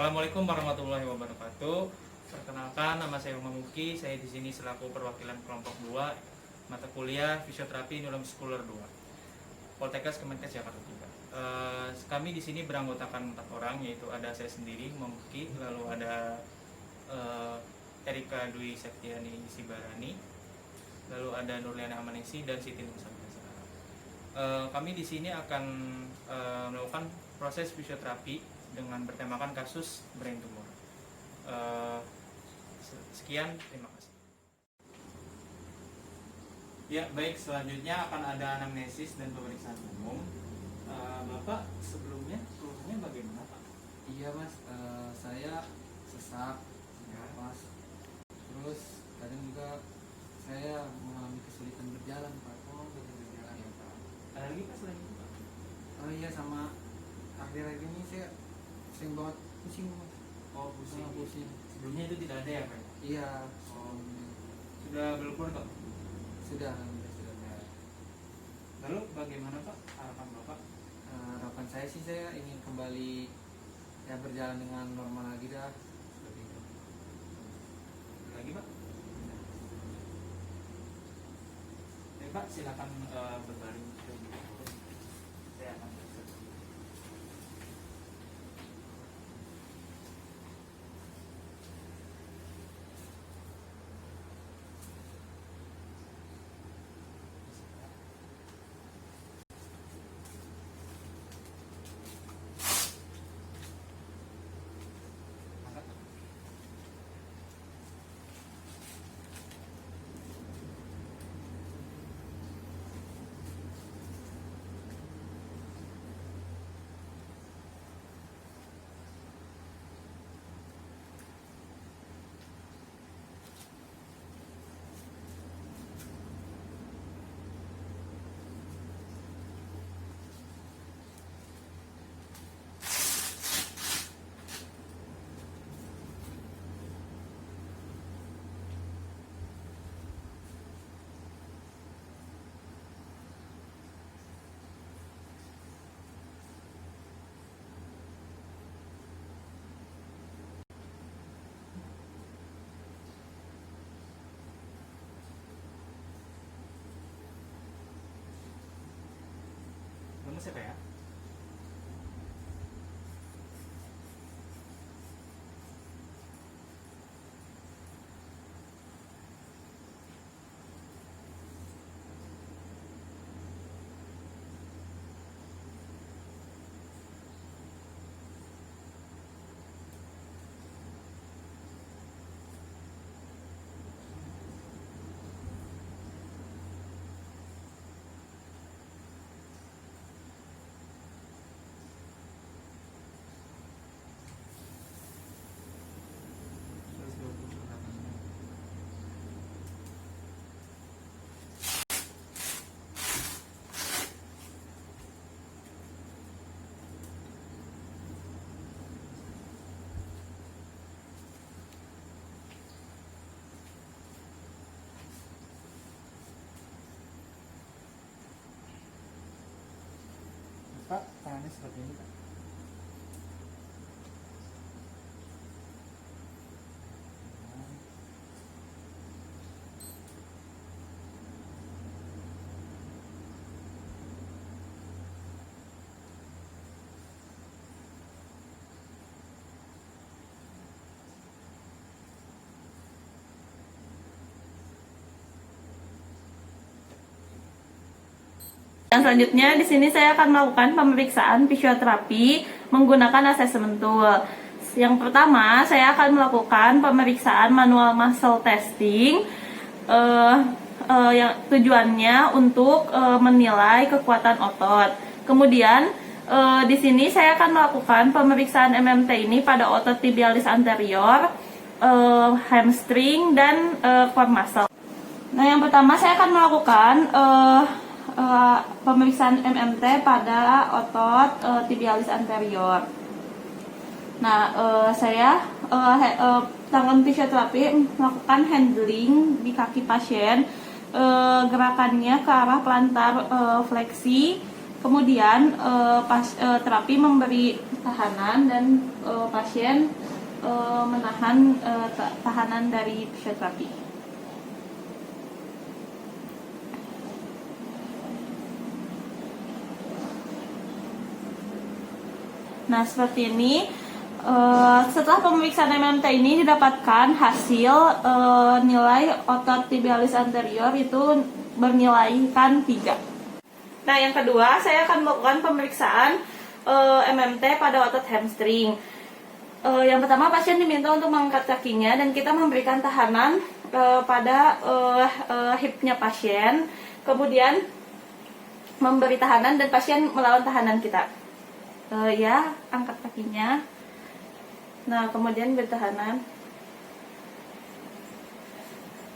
Assalamualaikum warahmatullahi wabarakatuh. Perkenalkan, nama saya Umar Muki. Saya di sini selaku perwakilan kelompok 2 mata kuliah Fisioterapi Nurul Schooler 2 Poltekkes Kemenkes Jakarta 3. Kami di sini beranggotakan 4 orang, yaitu ada saya sendiri, Muki, lalu ada Erika Dwi Septiani Sibarani, lalu ada Nurliana Amanesi dan Siti Nursanti. Kami di sini akan melakukan proses fisioterapi dengan bertemakan kasus brain tumor. Sekian, terima kasih. Ya, baik, selanjutnya akan ada anamnesis dan pemeriksaan umum. Bapak sebelumnya keluhannya bagaimana, Pak? Iya mas, saya sesak, nafas, terus kadang juga saya mengalami kesulitan berjalan Pak. Oh, berjalan Ya Pak. Ada lagi Pak selain itu, Pak? Oh iya, sama akhir-akhir ini saya sering banget pusing mas. Oh, pusing. Pusing. Sebelumnya itu tidak ada ya, Pak? Iya. Oh. Sudah berkurang, Pak? Sudah, alhamdulillah sudah. Lalu bagaimana, Pak, harapan Bapak? Harapan saya sih saya ingin kembali ya berjalan dengan normal lagi dah. Seperti itu. Ada lagi, Pak? Ya, Pak, silakan berbaring. Saya akan bersedia. Nama siapa ya? Pak, tangannya seperti ini, Pak. Dan selanjutnya di sini saya akan melakukan pemeriksaan fisioterapi menggunakan assessment tool. Yang pertama, saya akan melakukan pemeriksaan manual muscle testing yang tujuannya untuk menilai kekuatan otot. Kemudian di sini saya akan melakukan pemeriksaan MMT ini pada otot tibialis anterior, hamstring dan core muscle. Nah, yang pertama saya akan melakukan pemeriksaan MMT pada otot tibialis anterior. Nah, saya tangan fisioterapi melakukan handling di kaki pasien, gerakannya ke arah pelantar fleksi Kemudian terapi memberi tahanan dan pasien menahan tahanan dari fisioterapi. Nah, seperti ini. Setelah pemeriksaan MMT ini didapatkan hasil nilai otot tibialis anterior itu bernilai kan 3. Nah, yang kedua saya akan melakukan pemeriksaan MMT pada otot hamstring. Yang pertama, pasien diminta untuk mengangkat kakinya dan kita memberikan tahanan pada hipnya pasien, kemudian memberi tahanan dan pasien melawan tahanan kita. Ya, angkat kakinya. Nah, kemudian bertahanan.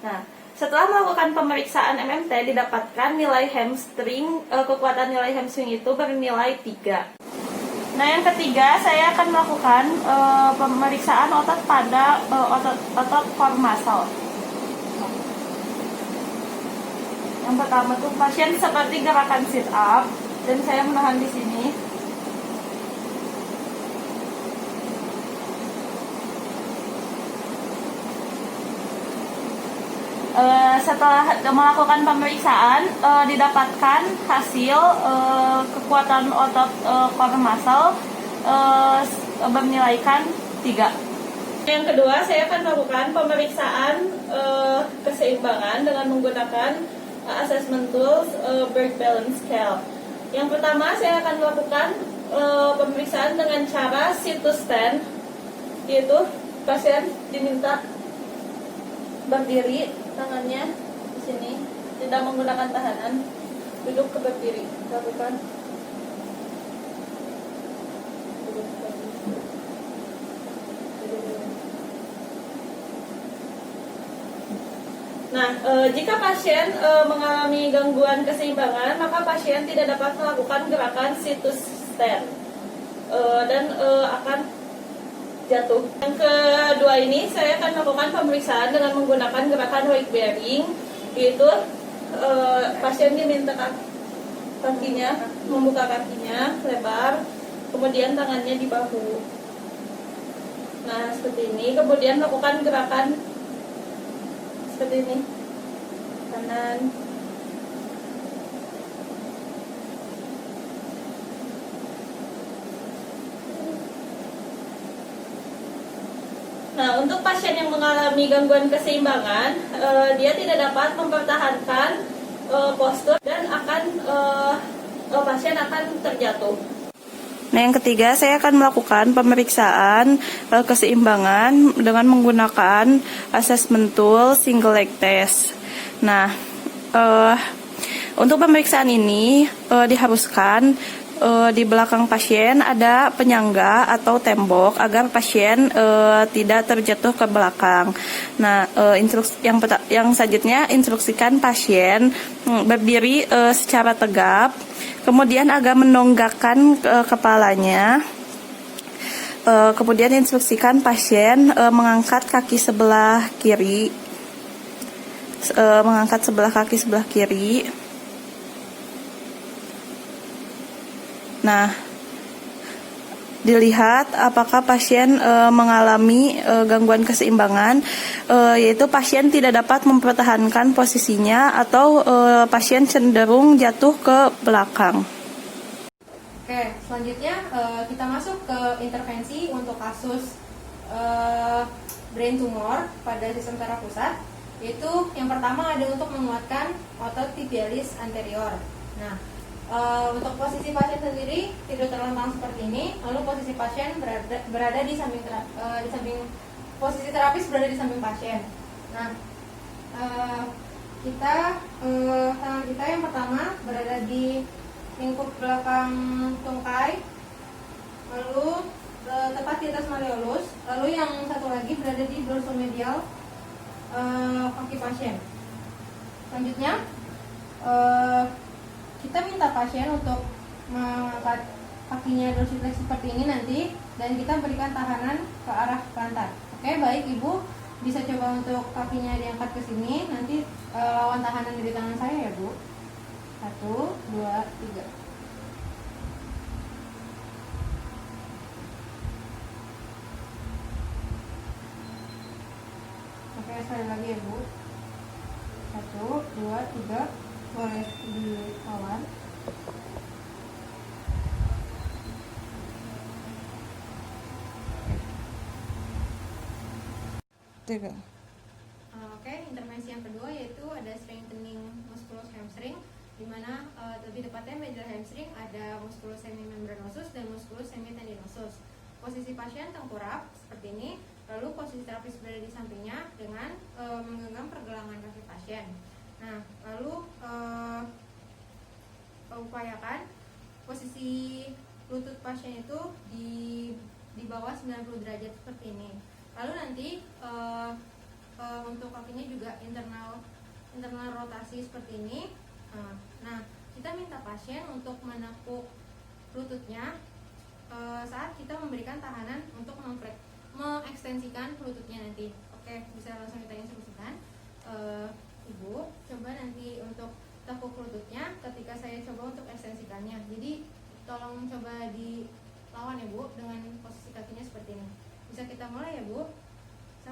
Nah, setelah melakukan pemeriksaan MMT didapatkan nilai hamstring, kekuatan nilai hamstring itu bernilai 3. Nah, yang ketiga saya akan melakukan pemeriksaan otot pada otot core muscle. Yang pertama tuh pasien seperti gerakan sit up dan saya menahan di sini. Setelah melakukan pemeriksaan didapatkan hasil kekuatan otot core muscle bernilaikan 3. Yang kedua, saya akan melakukan pemeriksaan keseimbangan dengan menggunakan assessment tools Berg Balance Scale. Yang pertama, saya akan melakukan pemeriksaan dengan cara sit to stand, yaitu pasien diminta berdiri, tangannya di sini, tidak menggunakan tahanan, duduk ke berdiri, lakukan duduk ke berdiri. Nah, jika pasien mengalami gangguan keseimbangan, maka pasien tidak dapat melakukan gerakan sit to stand dan akan jatuh. Yang kedua ini saya akan melakukan pemeriksaan dengan menggunakan gerakan weight bearing, yaitu pasien diminta kakinya, membuka kakinya lebar, kemudian tangannya di bahu. Nah, seperti ini. Kemudian melakukan gerakan seperti ini, kanan. Nah, untuk pasien yang mengalami gangguan keseimbangan, dia tidak dapat mempertahankan postur dan pasien akan terjatuh. Nah, yang ketiga, saya akan melakukan pemeriksaan keseimbangan dengan menggunakan assessment tool single leg test. Nah, untuk pemeriksaan ini diharuskan di belakang pasien ada penyangga atau tembok agar pasien tidak terjatuh ke belakang. Nah, yang selanjutnya instruksikan pasien berdiri secara tegap, kemudian agak menonggakkan kepalanya. Kemudian instruksikan pasien mengangkat kaki sebelah kiri, sebelah kiri. Nah, dilihat apakah pasien mengalami gangguan keseimbangan, yaitu pasien tidak dapat mempertahankan posisinya atau pasien cenderung jatuh ke belakang. Oke, selanjutnya kita masuk ke intervensi untuk kasus brain tumor pada sistem saraf pusat, yaitu yang pertama ada untuk menguatkan otot tibialis anterior. Nah, untuk posisi pasien sendiri tidur terlentang seperti ini, lalu posisi pasien berada di samping posisi terapis berada di samping pasien. Nah, tangan kita yang pertama berada di lingkup belakang tungkai, lalu tepat di atas malleolus, lalu yang satu lagi berada di dorsomedial kaki pasien. Selanjutnya kita minta pasien untuk mengangkat kakinya dorsiflex seperti ini nanti, dan kita berikan tahanan ke arah pantat. Oke, baik Ibu, bisa coba untuk kakinya diangkat ke sini. Nanti lawan tahanan dari tangan saya ya Bu. 1, 2, 3. Oke, sekali lagi ya Bu. 1, 2, 3. Boleh dilawan. Oke, intervensi yang kedua yaitu ada strengthening musculus hamstring, di mana lebih tepatnya medial hamstring ada musculus semimembranosus dan musculus semitendinosus. Posisi pasien tengkurap seperti ini, lalu posisi terapis berada di sampingnya dengan menggenggam pergelangan kaki pasien. Nah, lalu upayakan posisi lutut pasien itu di bawah 90 derajat seperti ini. Lalu nanti untuk kakinya juga internal rotasi seperti ini. Nah, kita minta pasien untuk menekuk lututnya saat kita memberikan tahanan untuk mengekstensikan lututnya nanti. Oke, bisa langsung kita instruksikan. Ibu, coba nanti untuk tekuk lututnya ketika saya coba untuk ekstensikannya. Jadi tolong coba dilawan ya Bu dengan posisi kakinya seperti ini. Bisa kita mulai ya Bu. 1,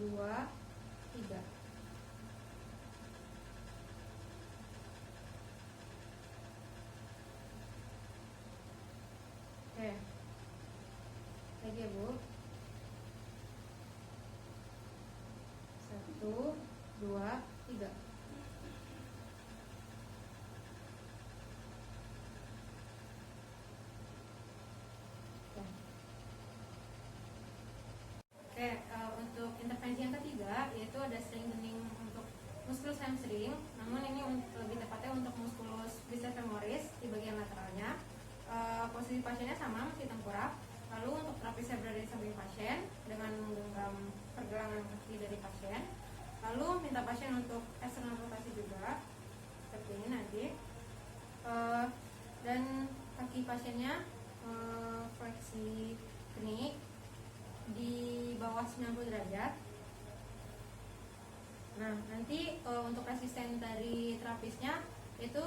2, 3. Oke. Lagi ya Bu. 1, 2, 3. Oke, untuk intervensi yang ketiga yaitu ada strengthening untuk musculus hamstring, namun ini lebih tepatnya untuk musculus biceps femoris di bagian lateralnya. Posisi pasiennya sama, masih tengkurap. Lalu untuk terapisnya berada di samping pasien dengan menggenggam pergelangan kaki dari pasien. Lalu minta pasien untuk external rotasi juga seperti ini nanti. Dan kaki pasiennya fleksi keni di bawah 90 derajat. Nah, nanti untuk resisten dari terapisnya itu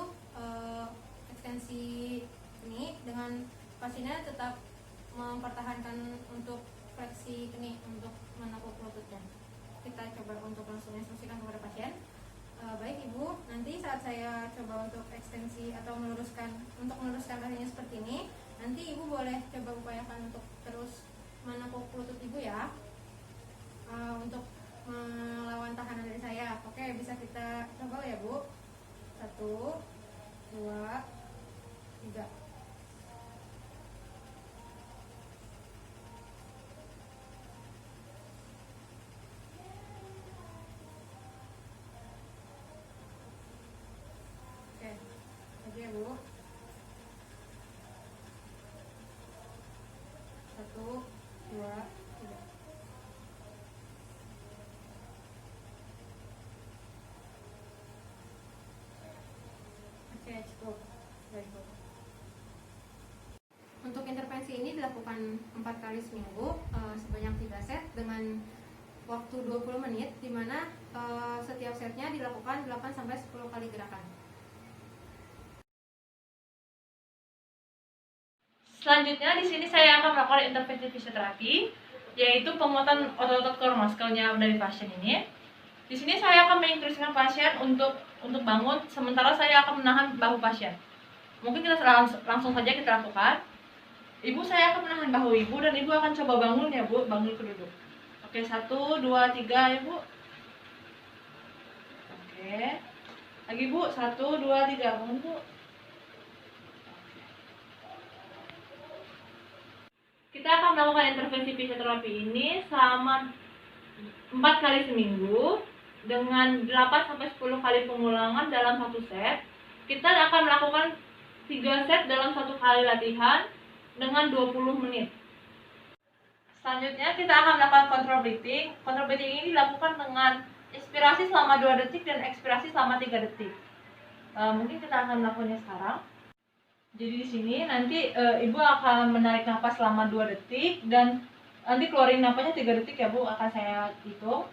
ekstensi keni dengan pasiennya tetap mempertahankan untuk fleksi keni untuk menekuk lututnya. Kita coba untuk langsung instruksikan kepada pasien. Baik Ibu, nanti saat saya coba untuk ekstensi atau meluruskan kakinya seperti ini, nanti Ibu boleh coba upayakan untuk terus menekuk lutut Ibu ya, untuk melawan tahanan dari saya. Oke, bisa kita coba ya Bu. 1, 2, 3. Oke, lagi ya Bu. 1, 2, 3. Oke, cukup. Baik, Bu. Untuk intervensi ini dilakukan 4 kali seminggu, sebanyak 3 set dengan waktu 20 menit, di mana setiap setnya dilakukan 8-10 kali gerakan. Selanjutnya di sini saya akan melakukan intervensi fisioterapi, yaitu pemuatan otot-otot core muscle-nya dari pasien ini. Di sini saya akan menginstruksikan pasien untuk bangun, sementara saya akan menahan bahu pasien. Mungkin kita langsung saja kita lakukan. Ibu, saya akan menahan bahu Ibu dan Ibu akan coba bangun ya Bu, bangun ke duduk. Oke, 1, 2, 3 ya Bu. Oke. Lagi Bu, 1, 2, 3 bangun Bu. Kita akan melakukan intervensi fisioterapi ini selama 4 kali seminggu dengan 8-10 kali pengulangan dalam satu set. Kita akan melakukan 3 set dalam satu kali latihan dengan 20 menit. Selanjutnya kita akan melakukan control breathing. Control breathing ini dilakukan dengan inspirasi selama 2 detik dan ekspirasi selama 3 detik. Mungkin kita akan melakukannya sekarang. Jadi di sini nanti Ibu akan menarik nafas selama 2 detik dan nanti keluarin nafasnya 3 detik ya Bu, akan saya hitung.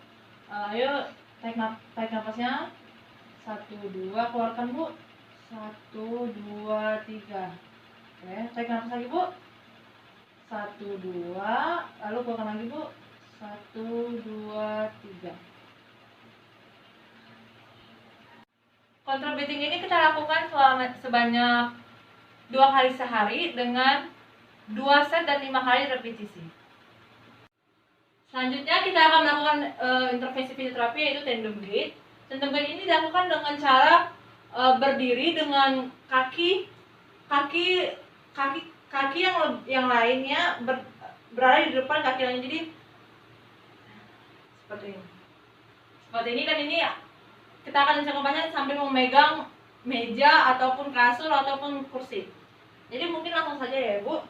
Ayo tarik nafasnya. 1, 2, keluarkan Bu. 1, 2, 3. Oke, tarik nafas lagi Bu. 1, 2, lalu keluarkan lagi Bu. 1, 1, 2, 3. Control breathing ini kita lakukan sebanyak 2 kali sehari dengan 2 set dan 5 kali repetisi. Selanjutnya kita akan melakukan intervensi fisioterapi, yaitu tandem gait. Tandem gait ini dilakukan dengan cara berdiri dengan kaki yang lainnya berada di depan kaki lain. Jadi seperti ini dan ini kita akan mencoba sambil memegang meja ataupun kasur ataupun kursi. Jadi mungkin langsung saja ya Bu,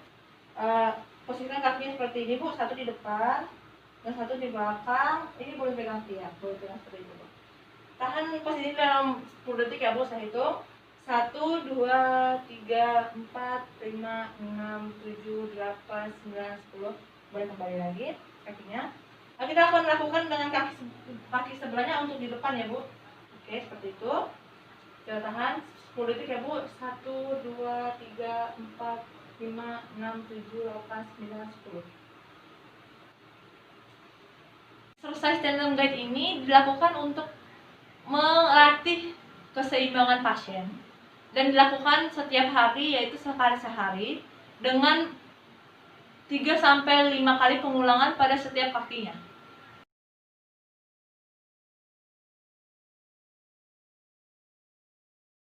posisikan kakinya seperti ini Bu, satu di depan dan satu di belakang. Ini boleh pegang tiap, boleh pegang seperti itu Bu. Tahan posisi dalam 10 detik ya Bu, saya hitung 1, 2, 3, 4, 5, 6, 7, 8, 9, 10. Boleh kembali lagi kakinya. Nah, kita akan melakukan dengan kaki sebelahnya untuk di depan ya Bu. Oke, seperti itu. Coba tahan 10 detik ya Bu. 1, 2, 3, 4, 5, 6, 7, 8, 9, 10. Exercise tandem gait ini dilakukan untuk melatih keseimbangan pasien dan dilakukan setiap hari, yaitu sekali sehari dengan 3-5 kali pengulangan pada setiap kakinya.